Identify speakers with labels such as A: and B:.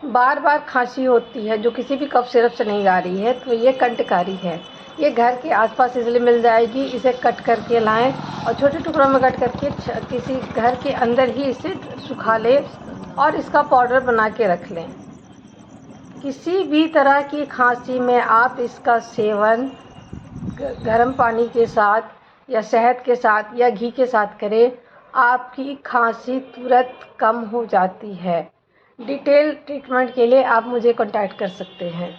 A: बार बार खांसी होती है जो किसी भी कफ सिरप से नहीं जा रही है, तो ये कंटकारी है। ये घर के आसपास इजली मिल जाएगी। इसे कट करके लाएं और छोटे टुकड़ों में कट करके किसी घर के अंदर ही इसे सुखा लें और इसका पाउडर बना के रख लें। किसी भी तरह की खांसी में आप इसका सेवन गर्म पानी के साथ या शहद के साथ या घी के साथ करें, आपकी खांसी तुरंत कम हो जाती है। डिटेल ट्रीटमेंट के लिए आप मुझे कॉन्टैक्ट कर सकते हैं।